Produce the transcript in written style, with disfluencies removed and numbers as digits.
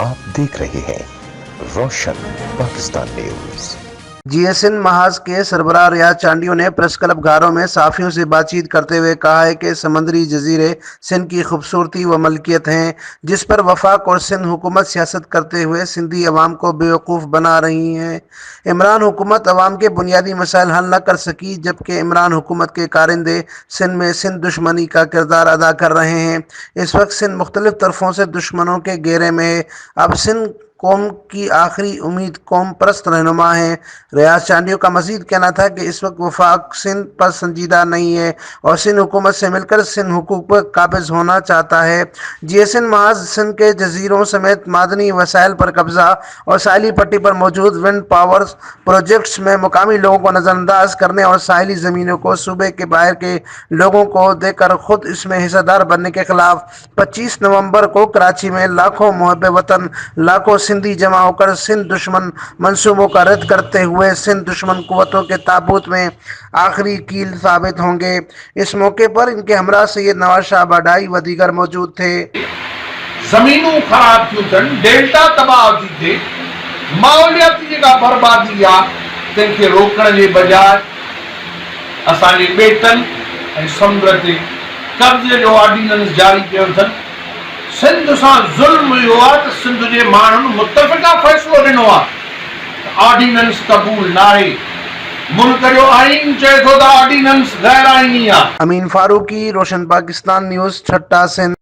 आप देख रहे हैं रोशन पाकिस्तान न्यूज। GSN महाज के सरबराह रियाज चांडियों ने प्रेस क्लब घारों में सहाफियों से बातचीत करते हुए कहा है कि समुद्री जजीरे सिंध की खूबसूरती व मलकियत हैं, जिस पर वफाक और सिंध हुकूमत सियासत करते हुए सिंधी अवाम को बेवकूफ़ बना रही है। इमरान हुकूमत अवाम के बुनियादी मसाइल हल न कर सकी, जबकि इमरान हुकूमत के कारिंदे सिंध में सिंध दुश्मनी का किरदार अदा कर रहे हैं। इस वक्त सिंध मुख्तलिफ तरफों से दुश्मनों के घेरे में है। अब सिंध कौम की आखिरी उम्मीद कौम परस्त रहनुमा है। रियाज चांडियों का मजीद कहना था कि इस वक्त वफाक सिंध पर संजीदा नहीं है और सिंध हुकूमत से मिलकर सिंध हुकूक पर काबिज होना चाहता है। GSN महाज सिंध के जजीरों समेत मादनी वसाइल पर कब्जा और साहिली पट्टी पर मौजूद विंड पावर प्रोजेक्ट्स में मुकामी लोगों को नज़रअंदाज करने और साहिली ज़मीनों को सूबे के बाहर के लोगों को देकर खुद इसमें हिस्सेदार बनने के खिलाफ 25 नवंबर को कराची में लाखों मुहब्बे वतन, लाखों सिंधी जमा होकर सिंध दुश्मन मंसूबों का रद्द करते हुए सिंध दुश्मन कुव्वतों के ताबूत में आखिरी कील साबित होंगे। इस मौके पर इनके हमरा सैयद नवाज शाह बडाई व दीगर मौजूद थे। ज़मीनूं ख़राब थियूं अथनि, डेल्टा तबाह थी थिए, माहौलियाती जेका बर्बादी आहे तंहिंखे रोकण जे बजाय असांजे ॿेटनि ऐं समुंड ते कब्ज़े जो ऑर्डिनेंस जारी कयो अथनि। सिंध सां ज़ुल्म इहो आहे त सिंध जे माण्हुनि मुतफ़िक़ा फ़ैसिलो ॾिनो आहे, ऑर्डिनेंस क़बूल न आहे। मुल्क जो आइन चए थो त ऑर्डिनेंस गैर आइनी आहे। अमीन फारूकी, रोशन पाकिस्तान न्यूज़, छट्टा सिंध।